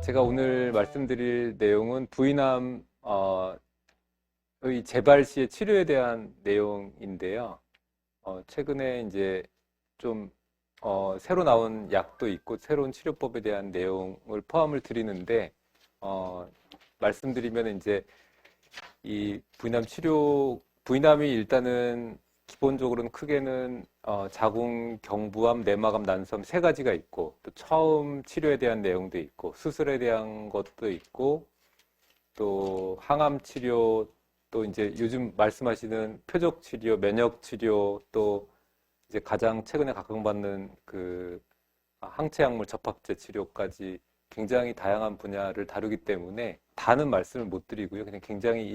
제가 오늘 말씀드릴 내용은 부인암의 재발 시의 치료에 대한 내용인데요. 최근에 이제 좀 새로 나온 약도 있고 새로운 치료법에 대한 내용을 포함을 드리는데 말씀드리면 이제 이 부인암이 일단은 기본적으로는 크게는 자궁, 경부암, 내막암, 난소암 세 가지가 있고, 또 처음 치료에 대한 내용도 있고, 수술에 대한 것도 있고, 또 항암 치료, 또 이제 요즘 말씀하시는 표적 치료, 면역 치료, 또 이제 가장 최근에 각광받는 그 항체 약물 접합제 치료까지 굉장히 다양한 분야를 다루기 때문에 다는 말씀을 못 드리고요. 그냥 굉장히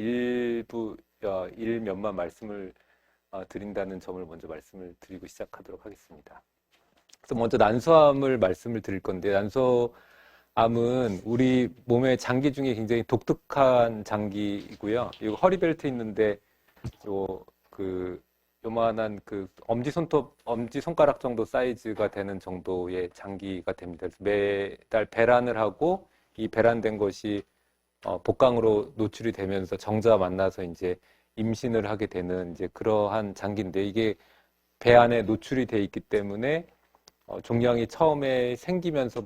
일면만 말씀을 드린다는 점을 먼저 말씀을 드리고 시작하도록 하겠습니다. 그래서 먼저 난소암을 말씀을 드릴 건데, 난소암은 우리 몸의 장기 중에 굉장히 독특한 장기이고요. 이거 허리벨트 있는데 요만한 엄지손가락 정도 사이즈가 되는 정도의 장기가 됩니다. 그래서 매달 배란을 하고 이 배란된 것이 복강으로 노출이 되면서 정자와 만나서 이제 임신을 하게 되는 이제 그러한 장기인데, 이게 배 안에 노출이 돼 있기 때문에 종양이 처음에 생기면서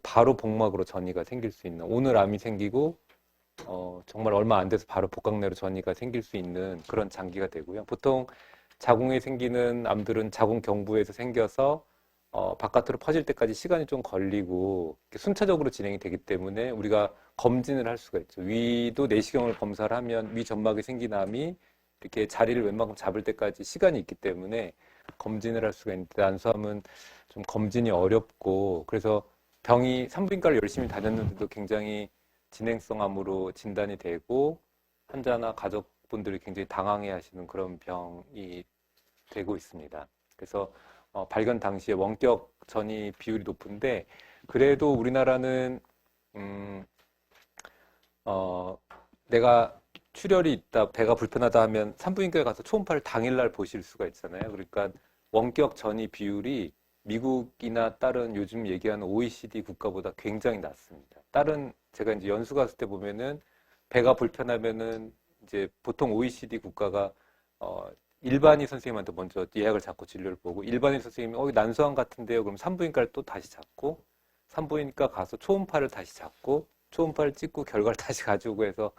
바로 복막으로 전이가 생길 수 있는, 오늘 암이 생기고 정말 얼마 안 돼서 바로 복강 내로 전이가 생길 수 있는 그런 장기가 되고요. 보통 자궁에 생기는 암들은 자궁 경부에서 생겨서 바깥으로 퍼질 때까지 시간이 좀 걸리고 순차적으로 진행이 되기 때문에 우리가 검진을 할 수가 있죠. 위도 내시경을 검사를 하면 위 점막에 생긴 암이 이렇게 자리를 웬만큼 잡을 때까지 시간이 있기 때문에 검진을 할 수가 있는데, 난소암은 좀 검진이 어렵고, 그래서 병이 산부인과를 열심히 다녔는데도 굉장히 진행성암으로 진단이 되고 환자나 가족분들이 굉장히 당황해 하시는 그런 병이 되고 있습니다. 그래서 발견 당시에 원격 전이 비율이 높은데, 그래도 우리나라는 내가 출혈이 있다, 배가 불편하다 하면 산부인과에 가서 초음파를 당일날 보실 수가 있잖아요. 그러니까 원격 전이 비율이 미국이나 다른 요즘 얘기하는 OECD 국가보다 굉장히 낮습니다. 제가 이제 연수 갔을 때 보면은 배가 불편하면은 이제 보통 OECD 국가가 일반의 선생님한테 먼저 예약을 잡고 진료를 보고, 일반의 선생님이 난소암 같은데요, 그럼 산부인과를 또 다시 잡고, 산부인과 가서 초음파를 다시 잡고, 초음파를 찍고 결과를 다시 가지고 해서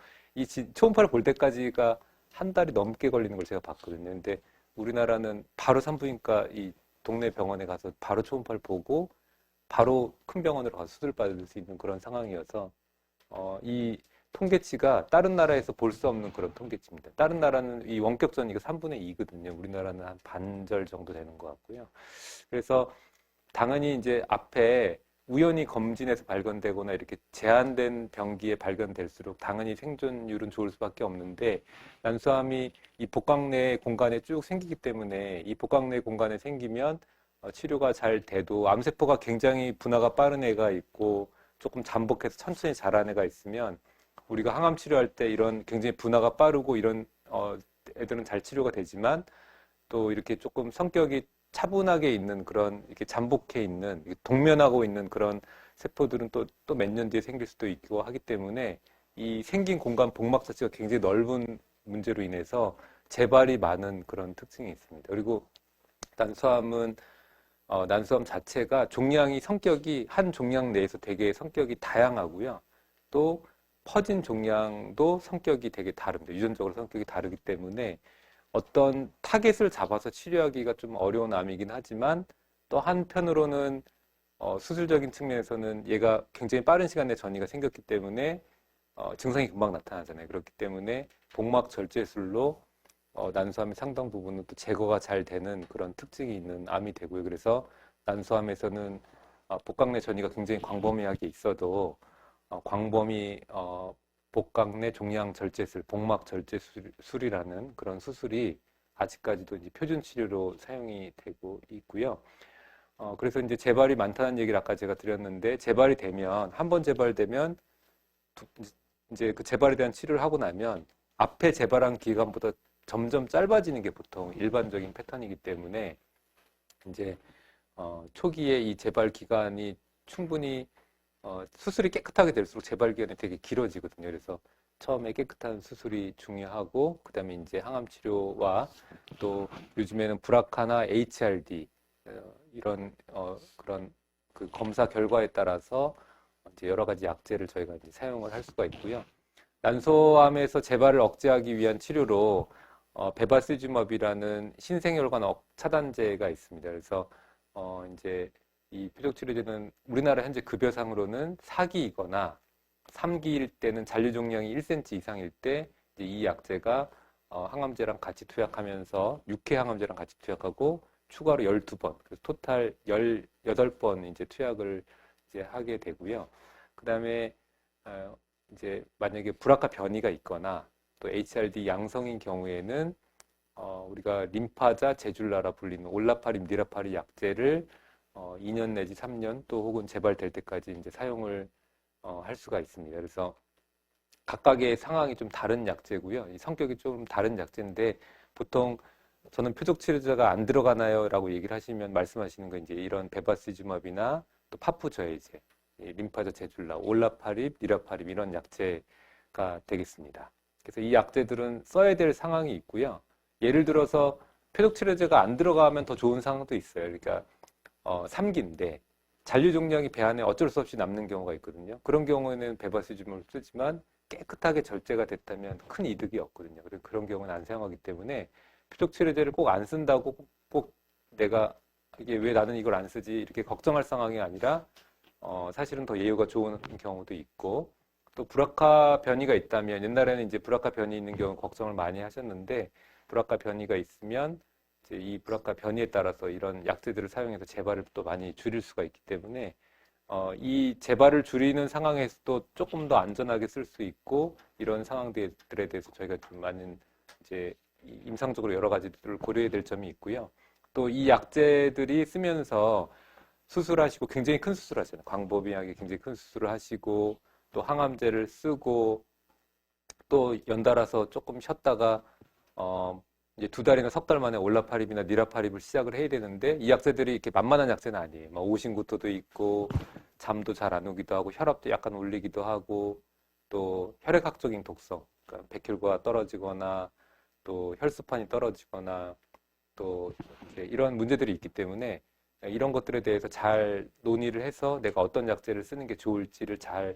초음파를 볼 때까지가 한 달이 넘게 걸리는 걸 제가 봤거든요. 근데 우리나라는 바로 산부인과 이 동네 병원에 가서 바로 초음파를 보고 바로 큰 병원으로 가서 수술 받을 수 있는 그런 상황이어서 이 통계치가 다른 나라에서 볼 수 없는 그런 통계치입니다. 다른 나라는 이 원격 전이가 3분의 2거든요. 우리나라는 한 반절 정도 되는 것 같고요. 그래서 당연히 이제 앞에 우연히 검진에서 발견되거나 이렇게 제한된 병기에 발견될수록 당연히 생존율은 좋을 수밖에 없는데, 난소암이 이 복강 내 공간에 쭉 생기기 때문에 이 복강 내 공간에 생기면 치료가 잘 돼도, 암세포가 굉장히 분화가 빠른 애가 있고 조금 잠복해서 천천히 자란 애가 있으면 우리가 항암 치료할 때 이런 굉장히 분화가 빠르고 이런 애들은 잘 치료가 되지만, 또 이렇게 조금 성격이 차분하게 있는 그런, 이렇게 잠복해 있는, 동면하고 있는 그런 세포들은 또 몇 년 뒤에 생길 수도 있고 하기 때문에 이 생긴 공간 복막 자체가 굉장히 넓은 문제로 인해서 재발이 많은 그런 특징이 있습니다. 그리고 난소암은 난소암 자체가 성격이 한 종양 내에서 되게 성격이 다양하고요. 또 퍼진 종양도 성격이 되게 다릅니다. 유전적으로 성격이 다르기 때문에 어떤 타겟을 잡아서 치료하기가 좀 어려운 암이긴 하지만, 또 한편으로는 수술적인 측면에서는 얘가 굉장히 빠른 시간 내에 전이가 생겼기 때문에 증상이 금방 나타나잖아요. 그렇기 때문에 복막 절제술로 난소암의 상당 부분은 또 제거가 잘 되는 그런 특징이 있는 암이 되고요. 그래서 난소암에서는 복강 내 전이가 굉장히 광범위하게 있어도 광범위 복강 내 종양 절제술, 복막 절제술이라는 그런 수술이 아직까지도 이제 표준 치료로 사용이 되고 있고요. 그래서 이제 재발이 많다는 얘기를 아까 제가 드렸는데, 재발이 되면, 한 번 재발되면 이제 그 재발에 대한 치료를 하고 나면 앞에 재발한 기간보다 점점 짧아지는 게 보통 일반적인 패턴이기 때문에, 이제 초기에 이 재발 기간이 충분히 수술이 깨끗하게 될수록 재발 기간이 되게 길어지거든요. 그래서 처음에 깨끗한 수술이 중요하고, 그다음에 이제 항암 치료와 또 요즘에는 브라카나 HRD 이런 그런 그 검사 결과에 따라서 이제 여러 가지 약제를 저희가 이제 사용을 할 수가 있고요. 난소암에서 재발을 억제하기 위한 치료로 베바시즈맵이라는 신생혈관 차단제가 있습니다. 그래서 이제 이 표적치료제는 우리나라 현재 급여상으로는 4기이거나 3기일 때는 잔류 종양이 1cm 이상일 때 이 약제가 항암제랑 같이 투약하면서 6회 항암제랑 같이 투약하고 추가로 12번, 그래서 토탈 18번 이제 투약을 이제 하게 되고요. 그다음에 이제 만약에 브라카 변이가 있거나 또 HRD 양성인 경우에는 우리가 림파자 제줄라라 불리는 올라파립, 니라파립 약제를 2년 내지 3년 또 혹은 재발될 때까지 이제 사용을 할 수가 있습니다. 그래서 각각의 상황이 좀 다른 약제고요. 이 성격이 좀 다른 약제인데 보통 저는 표적 치료제가 안 들어가나요? 라고 얘기를 하시면 말씀하시는 건 이제 이런 베바시즈맵이나 또 파프 저해제, 림파자 제줄라, 올라파립, 니라파립 이런 약제가 되겠습니다. 그래서 이 약제들은 써야 될 상황이 있고요. 예를 들어서 표적 치료제가 안 들어가면 더 좋은 상황도 있어요. 그러니까 3기인데 잔류 종양이 배 안에 어쩔 수 없이 남는 경우가 있거든요. 그런 경우에는 베바시즘을 쓰지만 깨끗하게 절제가 됐다면 큰 이득이 없거든요. 그래서 그런 경우는 안 사용하기 때문에 표적 치료제를 꼭 안 쓴다고 꼭 내가 이게 왜 나는 이걸 안 쓰지 이렇게 걱정할 상황이 아니라 사실은 더 예후가 좋은 경우도 있고 또 브라카 변이가 있다면 옛날에는 이제 브라카 변이 있는 경우 걱정을 많이 하셨는데 브라카 변이가 있으면 이제 이 브라카 변이에 따라서 이런 약제들을 사용해서 재발을 또 많이 줄일 수가 있기 때문에 이 재발을 줄이는 상황에서도 조금 더 안전하게 쓸 수 있고 이런 상황들에 대해서 저희가 좀 많은 이제 임상적으로 여러 가지들을 고려해야 될 점이 있고요. 또 이 약제들이 쓰면서 수술하시고 굉장히 큰 수술하잖아요. 광범위하게 굉장히 큰 수술을 하시고 또 항암제를 쓰고 또 연달아서 조금 쉬었다가 이제 2달이나 3달 만에 올라파립이나 니라파립을 시작을 해야 되는데 이 약제들이 이렇게 만만한 약제는 아니에요. 막 오심구토도 있고 잠도 잘 안 오기도 하고 혈압도 약간 올리기도 하고 또 혈액학적인 독성, 그러니까 백혈구가 떨어지거나 또 혈소판이 떨어지거나 또 이제 이런 문제들이 있기 때문에 이런 것들에 대해서 잘 논의를 해서 내가 어떤 약제를 쓰는 게 좋을지를 잘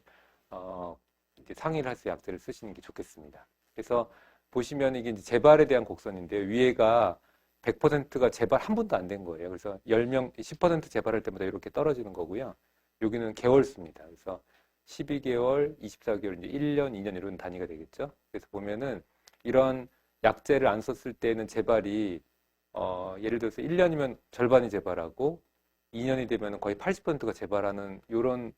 이제 상의를 해서 약제를 쓰시는 게 좋겠습니다. 그래서 보시면 이게 이제 재발에 대한 곡선인데요. 위에가 100%가 재발 한 번도 안 된 거예요. 그래서 10명, 10% 재발할 때마다 이렇게 떨어지는 거고요. 여기는 개월수입니다. 그래서 12개월, 24개월, 이제 1년, 2년 이런 단위가 되겠죠. 그래서 보면은 이런 약제를 안 썼을 때는 재발이 예를 들어서 1년이면 절반이 재발하고 2년이 되면 거의 80%가 재발하는 이런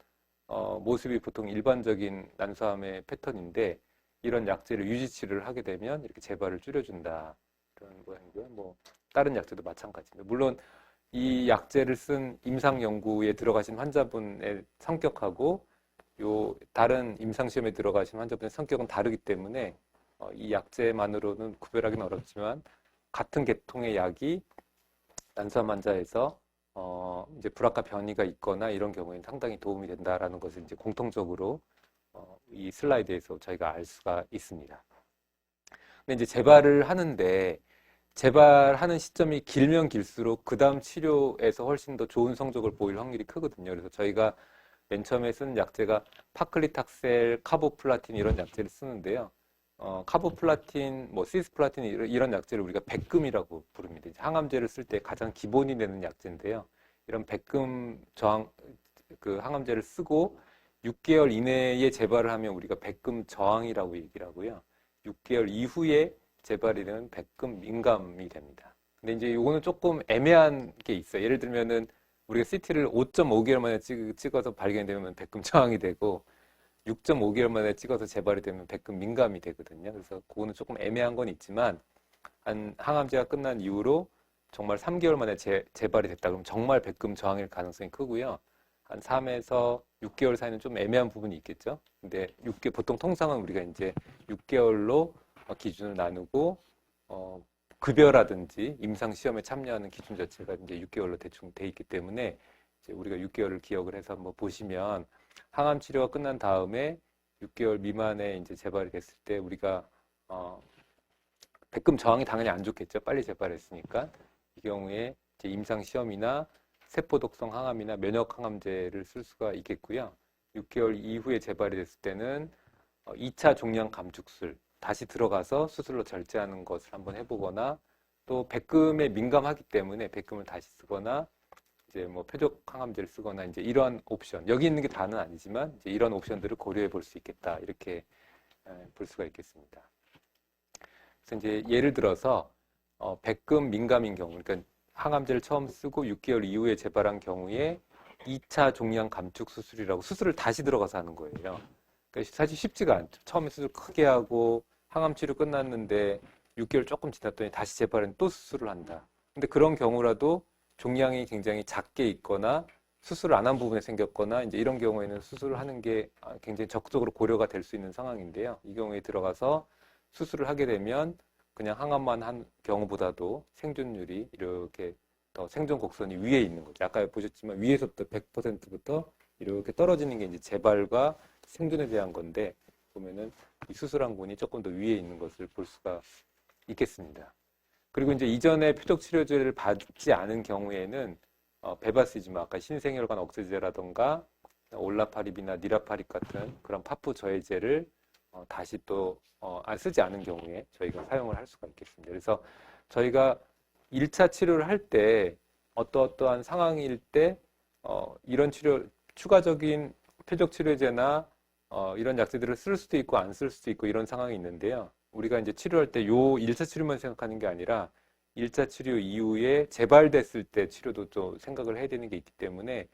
모습이 보통 일반적인 난소암의 패턴인데 이런 약제를 유지치료를 하게 되면 이렇게 재발을 줄여준다. 그런 모양이고요. 뭐 다른 약제도 마찬가지입니다. 물론 이 약제를 쓴 임상 연구에 들어가신 환자분의 성격하고 요 다른 임상 시험에 들어가신 환자분의 성격은 다르기 때문에 이 약제만으로는 구별하기는 어렵지만 같은 계통의 약이 난소암 환자에서 이제 브라카 변이가 있거나 이런 경우에는 상당히 도움이 된다라는 것을 이제 공통적으로 이 슬라이드에서 저희가 알 수가 있습니다. 근데 이제 재발을 하는데 재발하는 시점이 길면 길수록 그 다음 치료에서 훨씬 더 좋은 성적을 보일 확률이 크거든요. 그래서 저희가 맨 처음에 쓰는 약제가 파클리탁셀, 카보플라틴 이런 약제를 쓰는데요. 카보플라틴, 뭐 시스플라틴 이런 약제를 우리가 백금이라고 부릅니다. 항암제를 쓸 때 가장 기본이 되는 약제인데요. 이런 백금 저항 그 항암제를 쓰고 6개월 이내에 재발을 하면 우리가 백금 저항이라고 얘기를 하고요. 6개월 이후에 재발이 되면 백금 민감이 됩니다. 근데 이제 이거는 조금 애매한 게 있어요. 예를 들면은 우리가 CT를 5.5개월 만에 찍어서 발견되면 백금 저항이 되고 6.5개월 만에 찍어서 재발이 되면 백금 민감이 되거든요. 그래서 그거는 조금 애매한 건 있지만 한 항암제가 끝난 이후로 정말 3개월 만에 재발이 됐다 그러면 정말 백금 저항일 가능성이 크고요. 한 3에서 6개월 사이는 좀 애매한 부분이 있겠죠. 근데 보통 통상은 우리가 이제 6개월로 기준을 나누고 급여라든지 임상 시험에 참여하는 기준 자체가 이제 6개월로 대충 돼 있기 때문에 이제 우리가 6개월을 기억을 해서 한번 보시면 항암 치료가 끝난 다음에 6개월 미만에 이제 재발이 됐을 때 우리가 백금 저항이 당연히 안 좋겠죠. 빨리 재발했으니까. 이 경우에 이제 임상 시험이나 세포독성 항암이나 면역 항암제를 쓸 수가 있겠고요. 6개월 이후에 재발이 됐을 때는 2차 종양 감축술 다시 들어가서 수술로 절제하는 것을 한번 해보거나 또 백금에 민감하기 때문에 백금을 다시 쓰거나 이제 뭐 표적 항암제를 쓰거나 이제 이러한 옵션 여기 있는 게 다는 아니지만 이제 이런 옵션들을 고려해 볼 수 있겠다 이렇게 볼 수가 있겠습니다. 그래서 이제 예를 들어서 백금 민감인 경우 그러니까 항암제를 처음 쓰고 6개월 이후에 재발한 경우에 2차 종양 감축 수술이라고 수술을 다시 들어가서 하는 거예요. 그러니까 사실 쉽지가 않죠. 처음에 수술 크게 하고 항암 치료 끝났는데 6개월 조금 지났더니 다시 재발은 또 수술을 한다. 근데 그런 경우라도 종양이 굉장히 작게 있거나 수술을 안 한 부분에 생겼거나 이제 이런 경우에는 수술을 하는 게 굉장히 적극적으로 고려가 될 수 있는 상황인데요. 이 경우에 들어가서 수술을 하게 되면 그냥 항암만 한 경우보다도 생존율이 이렇게 더 생존 곡선이 위에 있는 거죠. 아까 보셨지만 위에서부터 100%부터 이렇게 떨어지는 게 이제 재발과 생존에 대한 건데 보면은 이 수술한 군이 조금 더 위에 있는 것을 볼 수가 있겠습니다. 그리고 이제 이전에 표적 치료제를 받지 않은 경우에는 베바시즈마 아까 신생혈관 억제제라던가 올라파립이나 니라파립 같은 그런 파프 저해제를 다시 또 쓰지 않은 경우에 저희가 사용을 할 수가 있겠습니다. 그래서 저희가 1차 치료를 할 때 어떠한 상황일 때 이런 치료 추가적인 표적 치료제나 이런 약제들을 쓸 수도 있고 안 쓸 수도 있고 이런 상황이 있는데요. 우리가 이제 치료할 때 요 1차 치료만 생각하는 게 아니라 1차 치료 이후에 재발됐을 때 치료도 좀 생각을 해야 되는 게 있기 때문에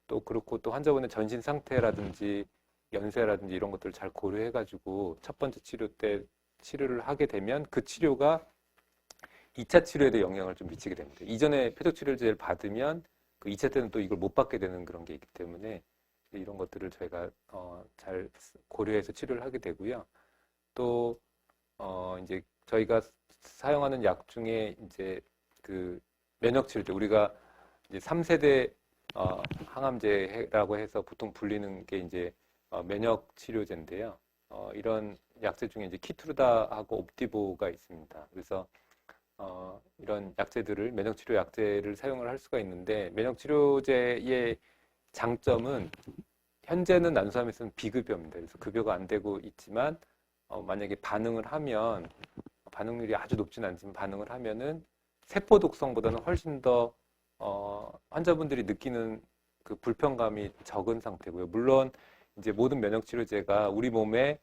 또 그렇고 또 환자분의 전신 상태라든지 연세라든지 이런 것들을 잘 고려해가지고 첫 번째 치료 때 치료를 하게 되면 그 치료가 2차 치료에도 영향을 좀 미치게 됩니다. 이전에 표적 치료제를 받으면 그 2차 때는 또 이걸 못 받게 되는 그런 게 있기 때문에 이런 것들을 저희가 잘 고려해서 치료를 하게 되고요. 또 이제 저희가 사용하는 약 중에 이제 그 면역 치료제 우리가 이제 3세대 항암제라고 해서 보통 불리는 게 이제 면역 치료제인데요. 이런 약제 중에 이제 키투르다하고 옵디보가 있습니다. 그래서 이런 약제들을 면역 치료 약제를 사용을 할 수가 있는데 면역 치료제의 장점은 현재는 난소암에서는 비급여입니다. 그래서 급여가 안 되고 있지만 만약에 반응을 하면 반응률이 아주 높진 않지만 반응을 하면은 세포 독성보다는 훨씬 더 환자분들이 느끼는 그 불편감이 적은 상태고요. 물론 이제 모든 면역 치료제가 우리 몸에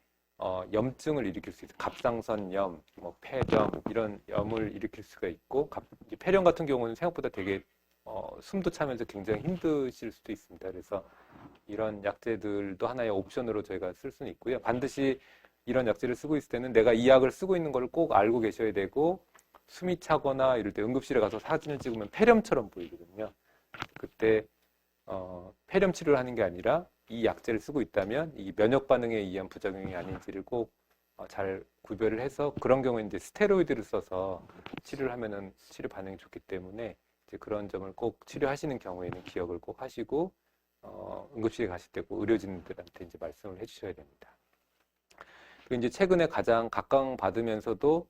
염증을 일으킬 수 있어요. 갑상선염, 뭐 폐렴 이런 염을 일으킬 수가 있고 폐렴 같은 경우는 생각보다 되게 숨도 차면서 굉장히 힘드실 수도 있습니다. 그래서 이런 약제들도 하나의 옵션으로 저희가 쓸 수는 있고요. 반드시 이런 약제를 쓰고 있을 때는 내가 이 약을 쓰고 있는 걸 꼭 알고 계셔야 되고 숨이 차거나 이럴 때 응급실에 가서 사진을 찍으면 폐렴처럼 보이거든요. 그때 폐렴 치료를 하는 게 아니라 이 약제를 쓰고 있다면 이 면역 반응에 의한 부작용이 아닌지를 꼭 잘 구별을 해서 그런 경우에 이제 스테로이드를 써서 치료를 하면은 치료 반응이 좋기 때문에 이제 그런 점을 꼭 치료하시는 경우에는 기억을 꼭 하시고 응급실에 가실 때 꼭 의료진들한테 이제 말씀을 해주셔야 됩니다. 그리고 이제 최근에 가장 각광받으면서도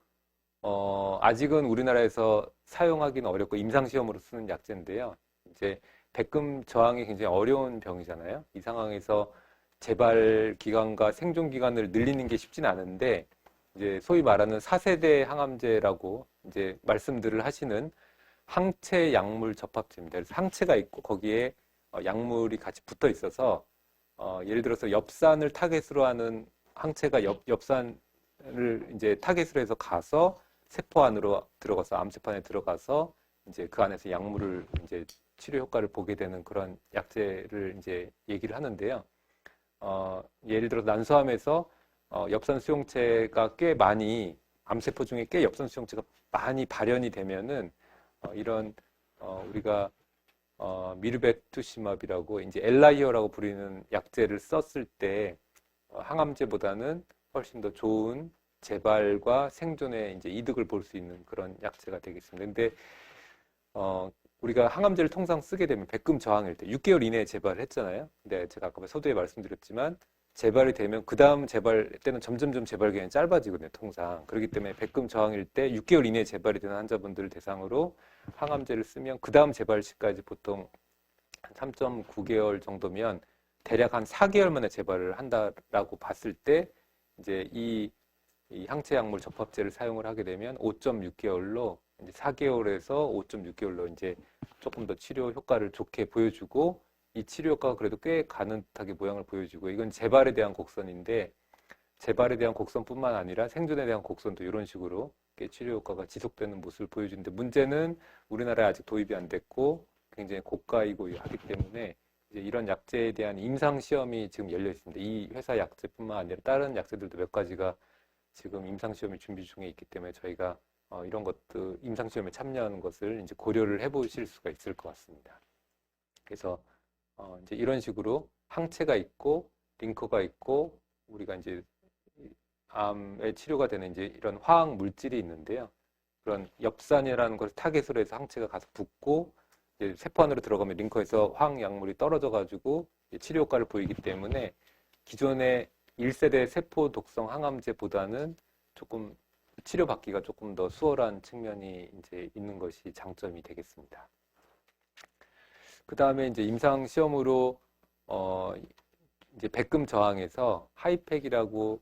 아직은 우리나라에서 사용하기는 어렵고 임상시험으로 쓰는 약제인데요. 이제 백금 저항이 굉장히 어려운 병이잖아요. 이 상황에서 재발 기간과 생존 기간을 늘리는 게 쉽진 않은데 이제 소위 말하는 4세대 항암제라고 이제 말씀들을 하시는 항체 약물 접합제입니다. 그래서 항체가 있고 거기에 약물이 같이 붙어 있어서 예를 들어서 엽산을 타겟으로 하는 항체가 엽산을 이제 타겟으로 해서 가서 세포 안으로 들어가서 암세포 안에 들어가서 이제 그 안에서 약물을 이제 치료 효과를 보게 되는 그런 약제를 이제 얘기를 하는데요. 예를 들어 난소암에서 엽산 수용체가 꽤 많이 암세포 중에 꽤 엽산 수용체가 많이 발현이 되면은 이런 우리가 미르베투시맙이라고 이제 엘라이어라고 부르는 약제를 썼을 때 항암제보다는 훨씬 더 좋은 재발과 생존에 이제 이득을 볼 수 있는 그런 약제가 되겠습니다. 근데 우리가 항암제를 통상 쓰게 되면 백금 저항일 때 6개월 이내에 재발을 했잖아요. 근데 제가 아까 서두에 말씀드렸지만 재발이 되면 그 다음 재발 때는 점점점 재발 기간이 짧아지거든요, 통상. 그렇기 때문에 백금 저항일 때 6개월 이내에 재발이 되는 환자분들을 대상으로 항암제를 쓰면 그 다음 재발 시까지 보통 한 3.9개월 정도면 대략 한 4개월 만에 재발을 한다라고 봤을 때 이제 이 항체 약물 접합제를 사용을 하게 되면 5.6개월로 이제 4개월에서 5.6개월로 이제 조금 더 치료 효과를 좋게 보여주고 이 치료 효과가 그래도 꽤 가능하게 모양을 보여주고 이건 재발에 대한 곡선인데 재발에 대한 곡선뿐만 아니라 생존에 대한 곡선도 이런 식으로 치료 효과가 지속되는 모습을 보여주는데 문제는 우리나라에 아직 도입이 안 됐고 굉장히 고가이고 하기 때문에 이제 이런 약제에 대한 임상 시험이 지금 열려 있습니다. 이 회사 약제뿐만 아니라 다른 약제들도 몇 가지가 지금 임상 시험이 준비 중에 있기 때문에 저희가 이런 것도 임상 시험에 참여하는 것을 이제 고려를 해보실 수가 있을 것 같습니다. 그래서 이제 이런 식으로 항체가 있고 링커가 있고 우리가 이제 암의 치료가 되는 이제 이런 화학 물질이 있는데요. 그런 엽산이라는 것을 타겟으로 해서 항체가 가서 붙고 이제 세포 안으로 들어가면 링커에서 화학 약물이 떨어져 가지고 치료 효과를 보이기 때문에 기존의 1세대 세포 독성 항암제보다는 조금 치료받기가 조금 더 수월한 측면이 이제 있는 것이 장점이 되겠습니다. 그 다음에 이제 임상 시험으로 이제 백금 저항에서 하이팩이라고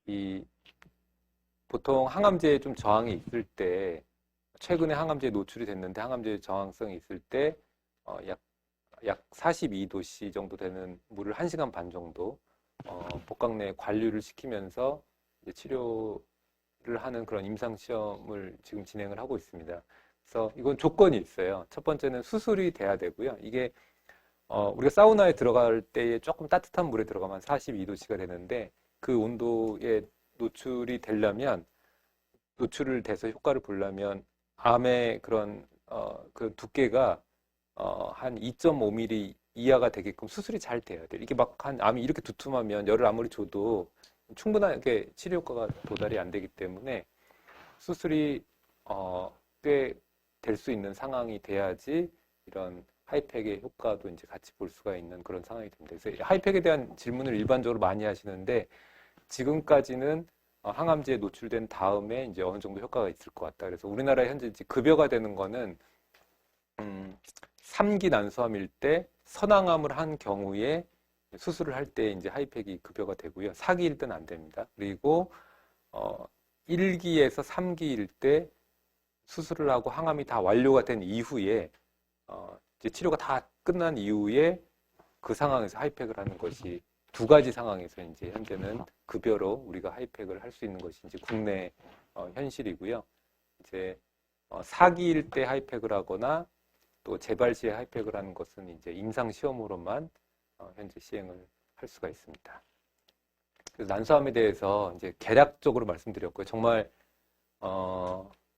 이 보통 항암제에 좀 저항이 있을 때 최근에 항암제에 노출이 됐는데 항암제 저항성이 있을 때 약 42도씨 정도 되는 물을 1시간 반 정도 복강 내에 관류를 시키면서 이제 치료를 하는 그런 임상 시험을 지금 진행을 하고 있습니다. 그래서 이건 조건이 있어요. 첫 번째는 수술이 돼야 되고요. 이게 우리가 사우나에 들어갈 때에 조금 따뜻한 물에 들어가면 42도씨가 되는데 그 온도에 노출이 되려면 노출을 돼서 효과를 보려면 암의 그런 그 두께가 한 2.5mm 이하가 되게끔 수술이 잘 돼야 돼요. 이게 막 한 암이 이렇게 두툼하면 열을 아무리 줘도 충분하게 치료 효과가 도달이 안 되기 때문에 수술이 꽤 될 수 있는 상황이 돼야지 이런 하이팩의 효과도 이제 같이 볼 수가 있는 그런 상황이 됩니다. 그래서 하이팩에 대한 질문을 일반적으로 많이 하시는데 지금까지는 항암제에 노출된 다음에 이제 어느 정도 효과가 있을 것 같다. 그래서 우리나라에 현재 이제 급여가 되는 거는 3기 난소암일 때 선항암을 한 경우에 수술을 할 때 이제 하이팩이 급여가 되고요. 4기일 때는 안 됩니다. 그리고 1기에서 3기일 때 수술을 하고 항암이 다 완료가 된 이후에 이제 치료가 다 끝난 이후에 그 상황에서 하이팩을 하는 것이 두 가지 상황에서 이제 현재는 급여로 우리가 하이팩을 할 수 있는 것이 이제 국내 현실이고요. 이제 4기일 때 하이팩을 하거나 또 재발 시에 하이팩을 하는 것은 이제 임상 시험으로만 현재 시행을 할 수가 있습니다. 그래서 난소암에 대해서 이제 개략적으로 말씀드렸고요. 정말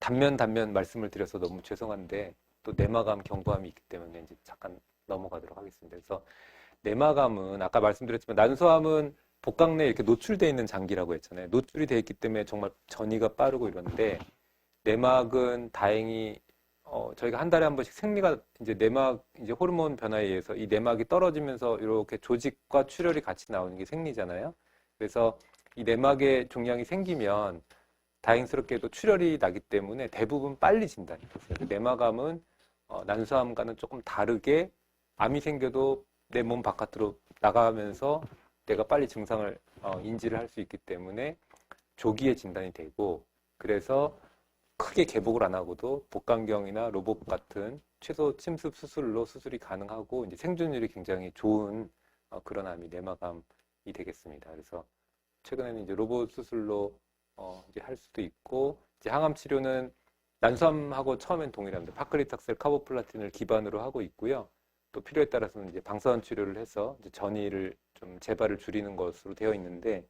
단면 말씀을 드려서 너무 죄송한데 또 내막암, 경부암이 있기 때문에 이제 잠깐 넘어가도록 하겠습니다. 그래서 내막암은 아까 말씀드렸지만 난소암은 복강 내에 이렇게 노출되어 있는 장기라고 했잖아요. 노출이 되어 있기 때문에 정말 전이가 빠르고 이런데 내막은 다행히 저희가 한 달에 한 번씩 생리가 이제 내막 이제 호르몬 변화에 의해서 이 내막이 떨어지면서 이렇게 조직과 출혈이 같이 나오는 게 생리잖아요. 그래서 이 내막에 종양이 생기면 다행스럽게도 출혈이 나기 때문에 대부분 빨리 진단이 됐어요. 내막암은 난소암과는 조금 다르게 암이 생겨도 내 몸 바깥으로 나가면서 내가 빨리 증상을 인지를 할 수 있기 때문에 조기에 진단이 되고 그래서 크게 개복을 안 하고도 복강경이나 로봇 같은 최소 침습 수술로 수술이 가능하고 이제 생존율이 굉장히 좋은 그런 암이 내막암이 되겠습니다. 그래서 최근에는 이제 로봇 수술로 이제 할 수도 있고 이제 항암 치료는 난소암하고 처음엔 동일합니다. 파클리탁셀, 카보플라틴을 기반으로 하고 있고요. 또 필요에 따라서는 이제 방사선 치료를 해서 이제 전이를 좀 재발을 줄이는 것으로 되어 있는데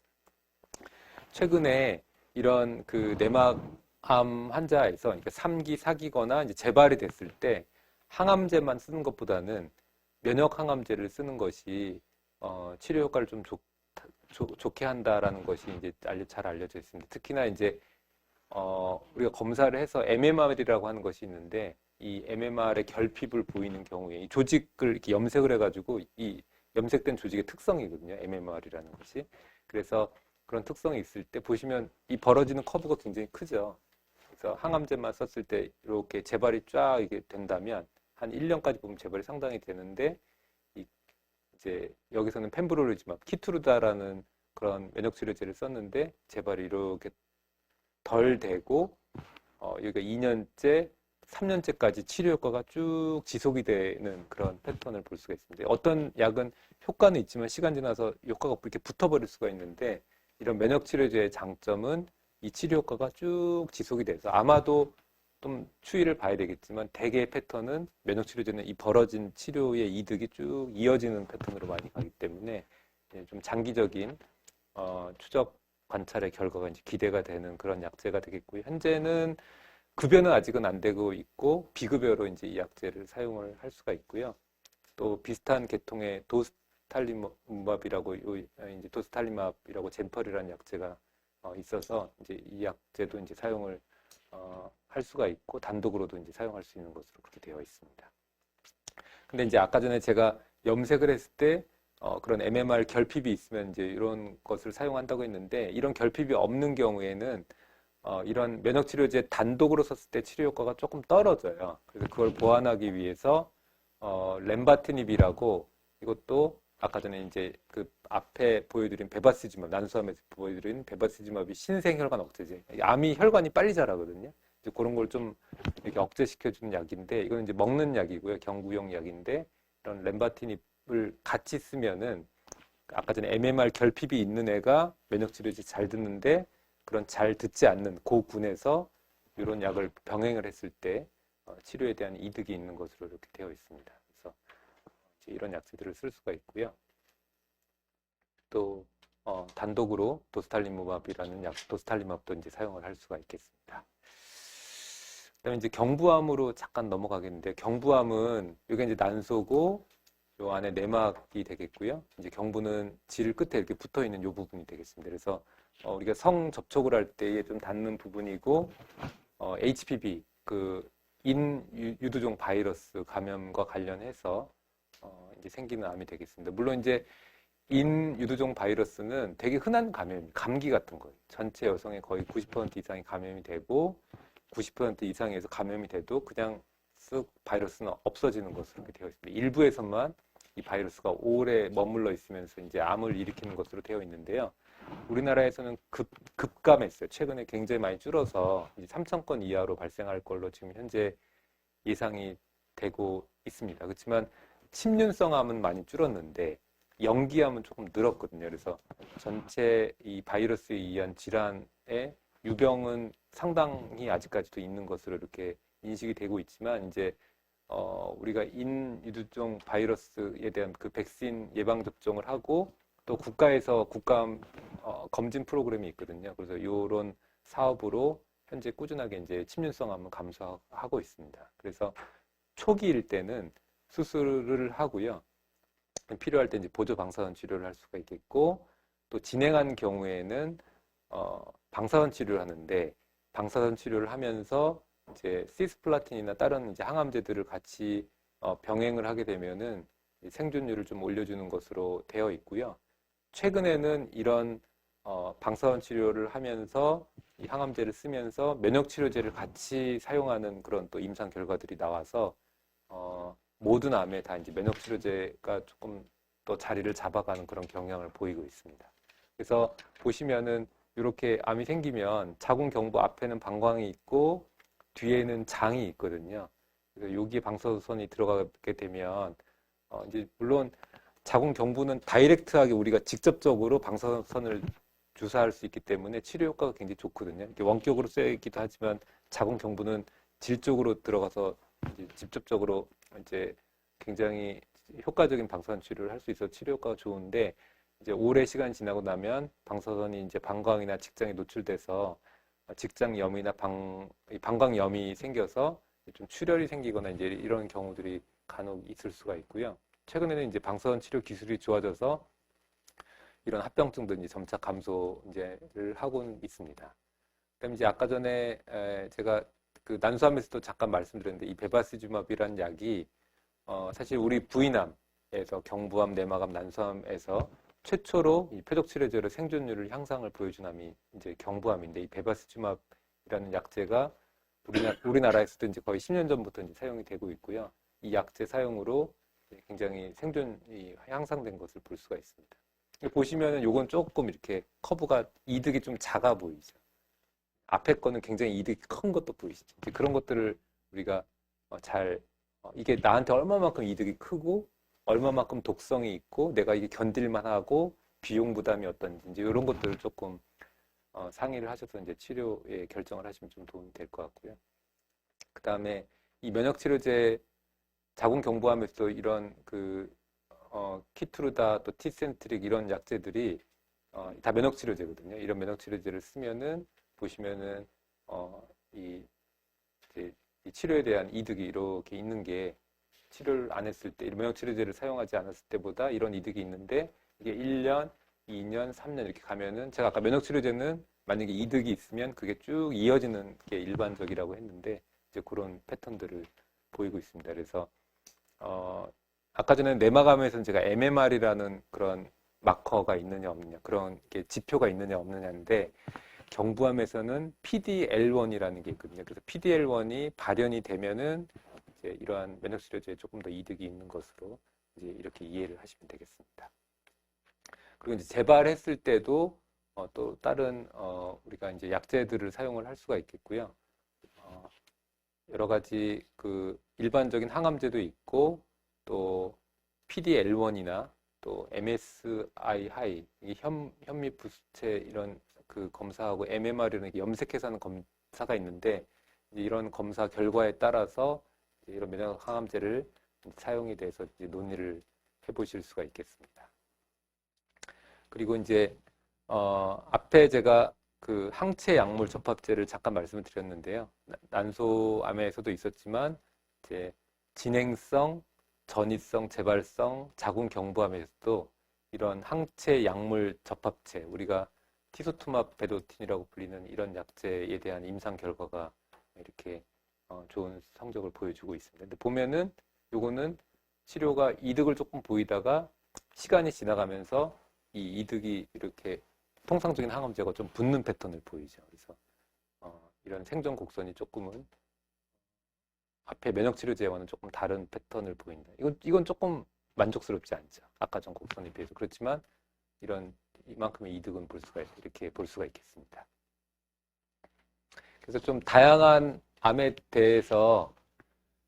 최근에 이런 그 내막암 환자에서 그러니까 3기, 4기거나 이제 재발이 됐을 때 항암제만 쓰는 것보다는 면역 항암제를 쓰는 것이 치료 효과를 좀 좋게 한다라는 것이 이제 잘 알려져 있습니다. 특히나 이제 우리가 검사를 해서 MMR이라고 하는 것이 있는데 이 MMR의 결핍을 보이는 경우에 이 조직을 이렇게 염색을 해가지고 이 염색된 조직의 특성이거든요. MMR이라는 것이. 그래서 그런 특성이 있을 때 보시면 이 벌어지는 커브가 굉장히 크죠. 그래서 항암제만 썼을 때 이렇게 재발이 쫙 이게 된다면 한 1년까지 보면 재발이 상당히 되는데 이제 여기서는 펜브롤리즈맙, 키투르다라는 그런 면역치료제를 썼는데 재발이 이렇게 덜 되고 여기가 2년째, 3년째까지 치료 효과가 쭉 지속이 되는 그런 패턴을 볼 수가 있습니다. 어떤 약은 효과는 있지만 시간 지나서 효과가 이렇게 붙어버릴 수가 있는데 이런 면역치료제의 장점은 이 치료 효과가 쭉 지속이 돼서 아마도 좀 추이를 봐야 되겠지만 대개의 패턴은 면역치료제는 이 벌어진 치료의 이득이 쭉 이어지는 패턴으로 많이 가기 때문에 좀 장기적인 추적 관찰의 결과가 이제 기대가 되는 그런 약제가 되겠고요. 현재는 급여는 아직은 안 되고 있고 비급여로 이제 이 약제를 사용을 할 수가 있고요. 또 비슷한 계통의 도스탈리맙이라고 이제 도스탈리맙이라고 젠펄이라는 약제가 있어서 이제 이 약제도 이제 사용을 할 수가 있고 단독으로도 이제 사용할 수 있는 것으로 그렇게 되어 있습니다. 근데 이제 아까 전에 제가 염색을 했을 때 그런 MMR 결핍이 있으면 이제 이런 것을 사용한다고 했는데 이런 결핍이 없는 경우에는 이런 면역치료제 단독으로 썼을 때 치료 효과가 조금 떨어져요. 그래서 그걸 보완하기 위해서 렘바티닙이라고 이것도 아까 전에 이제 그 앞에 보여드린 베바시즈맙, 난수암에서 보여드린 베바시즈맙이 신생혈관 억제제. 암이 혈관이 빨리 자라거든요. 이제 그런 걸 좀 이렇게 억제시켜주는 약인데 이거는 이제 먹는 약이고요. 경구용 약인데 이런 렘바티닙을 같이 쓰면은 아까 전에 MMR 결핍이 있는 애가 면역치료제 잘 듣는데 그런 잘 듣지 않는 고군에서 이런 약을 병행을 했을 때 치료에 대한 이득이 있는 것으로 이렇게 되어 있습니다. 그래서 이런 약제들을 쓸 수가 있고요. 또 단독으로 도스탈리맙이라는 약, 도스탈리맙도 이제 사용을 할 수가 있겠습니다. 그다음에 이제 경부암으로 잠깐 넘어가겠는데 경부암은 이게 이제 난소고 요 안에 내막이 되겠고요. 이제 경부는 질 끝에 이렇게 붙어 있는 요 부분이 되겠습니다. 그래서 우리가 성 접촉을 할 때에 좀 닿는 부분이고 HPV 그 인유두종 바이러스 감염과 관련해서 이제 생기는 암이 되겠습니다. 물론 이제 인유두종 바이러스는 되게 흔한 감염, 감기 같은 거예요. 전체 여성의 거의 90% 이상이 감염이 되고 90% 이상에서 감염이 돼도 그냥 쓱 바이러스는 없어지는 것으로 되어 있습니다. 일부에서만 이 바이러스가 오래 머물러 있으면서 이제 암을 일으키는 것으로 되어 있는데요. 우리나라에서는 급감했어요. 최근에 굉장히 많이 줄어서 이제 3,000건 이하로 발생할 걸로 지금 현재 예상이 되고 있습니다. 그렇지만 침륜성 암은 많이 줄었는데 연기암은 조금 늘었거든요. 그래서 전체 이 바이러스에 의한 질환의 유병은 상당히 아직까지도 있는 것으로 이렇게 인식이 되고 있지만 이제 우리가 인유두종 바이러스에 대한 그 백신 예방 접종을 하고 또 국가에서 국감 검진 프로그램이 있거든요. 그래서 이런 사업으로 현재 꾸준하게 이제 침륜성 암은 감소하고 있습니다. 그래서 초기일 때는 수술을 하고요. 필요할 때 이제 보조 방사선 치료를 할 수가 있겠고 또 진행한 경우에는 방사선 치료를 하는데 방사선 치료를 하면서 이제 시스플라틴이나 다른 이제 항암제들을 같이 병행을 하게 되면은 생존율을 좀 올려주는 것으로 되어 있고요. 최근에는 이런 방사선 치료를 하면서 이 항암제를 쓰면서 면역 치료제를 같이 사용하는 그런 또 임상 결과들이 나와서 모든 암에 다 이제 면역 치료제가 조금 더 자리를 잡아가는 그런 경향을 보이고 있습니다. 그래서 보시면은 이렇게 암이 생기면 자궁 경부 앞에는 방광이 있고 뒤에는 장이 있거든요. 그래서 여기에 방사선이 들어가게 되면 이제 물론 자궁 경부는 다이렉트하게 우리가 직접적으로 방사선을 주사할 수 있기 때문에 치료 효과가 굉장히 좋거든요. 이렇게 원격으로 쓰이기도 하지만 자궁 경부는 질 쪽으로 들어가서 이제 직접적으로 이제 굉장히 효과적인 방사선 치료를 할 수 있어서 치료 효과가 좋은데 이제 오래 시간이 지나고 나면 방사선이 이제 방광이나 직장에 노출돼서 직장염이나 방광염이 생겨서 좀 출혈이 생기거나 이제 이런 경우들이 간혹 있을 수가 있고요. 최근에는 이제 방사선 치료 기술이 좋아져서 이런 합병증도 이제 점차 감소 이제를 하고 있습니다. 그다음에 이제 아까 전에 제가 그 난소암에서도 잠깐 말씀드렸는데 이 베바시즈맙이라는 약이 사실 우리 부인암에서 경부암, 내막암, 난소암에서 최초로 이 표적 치료제로 생존율을 향상을 보여준 암이 이제 경부암인데 이 베바시즈맙이라는 약제가 우리나라에서도 이제 거의 10년 전부터 이제 사용이 되고 있고요. 이 약제 사용으로 굉장히 생존이 향상된 것을 볼 수가 있습니다. 보시면은 요건 조금 이렇게 커브가 이득이 좀 작아 보이죠. 앞에 거는 굉장히 이득이 큰 것도 보이시죠. 그런 것들을 우리가 이게 나한테 얼마만큼 이득이 크고 얼마만큼 독성이 있고 내가 이게 견딜만 하고 비용 부담이 어떤지 이제 이런 것들을 조금 상의를 하셔서 이제 치료에 결정을 하시면 좀 도움이 될 것 같고요. 그 다음에 이 면역치료제 자궁경부암에서 이런 키투르다 또 티센트릭 이런 약제들이 다 면역치료제거든요. 이런 면역치료제를 쓰면은 보시면은 이제 이 치료에 대한 이득이 이렇게 있는 게 치료를 안 했을 때, 면역치료제를 사용하지 않았을 때보다 이런 이득이 있는데 이게 1년, 2년, 3년 이렇게 가면은 제가 아까 면역치료제는 만약에 이득이 있으면 그게 쭉 이어지는 게 일반적이라고 했는데 이제 그런 패턴들을 보이고 있습니다. 그래서 아까 전에 내막암에서는 제가 MMR이라는 그런 마커가 있느냐 없느냐 그런 게 지표가 있느냐 없느냐인데 경부암에서는 PDL1이라는 게 있거든요. 그래서 PDL1이 발현이 되면은 이제 이러한 면역치료제에 조금 더 이득이 있는 것으로 이제 이렇게 이해를 하시면 되겠습니다. 그리고 이제 재발했을 때도 또 다른 우리가 이제 약제들을 사용을 할 수가 있겠고요. 여러 가지 그 일반적인 항암제도 있고 또 PDL1이나 또 MSI 하이 이게 현미 부수체 이런 그 검사하고 MMR이라는 염색해서 하는 검사가 있는데 이런 검사 결과에 따라서 이런 면역 항암제를 사용이 돼서 이제 논의를 해보실 수가 있겠습니다. 그리고 이제 앞에 제가 그 항체 약물 접합제를 잠깐 말씀을 드렸는데요. 난소암에서도 있었지만 이제 진행성, 전이성, 재발성, 자궁경부암에서도 이런 항체 약물 접합제, 우리가 티소투맙 베도틴이라고 불리는 이런 약제에 대한 임상 결과가 이렇게 좋은 성적을 보여주고 있습니다. 근데 보면은 요거는 치료가 이득을 조금 보이다가 시간이 지나가면서 이 이득이 이렇게 통상적인 항암제가 좀 붙는 패턴을 보이죠. 그래서 이런 생존 곡선이 조금은 앞에 면역치료제와는 조금 다른 패턴을 보인다. 이건 조금 만족스럽지 않죠. 아까 전 곡선에 비해서. 그렇지만 이만큼의 이득은 이렇게 볼 수가 있겠습니다. 그래서 좀 다양한 암에 대해서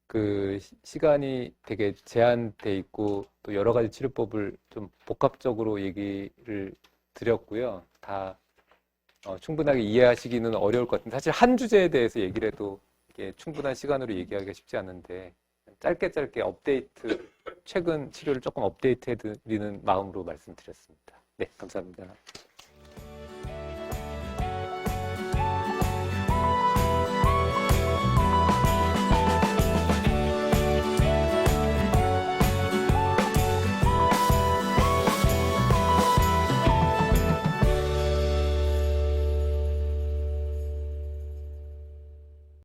그 시간이 되게 제한돼 있고 또 여러 가지 치료법을 좀 복합적으로 얘기를 드렸고요. 다 충분하게 이해하시기는 어려울 것 같은데 사실 한 주제에 대해서 얘기를 해도 이게 충분한 시간으로 얘기하기가 쉽지 않은데 짧게 최근 치료를 조금 업데이트 해드리는 마음으로 말씀드렸습니다. 네, 감사합니다.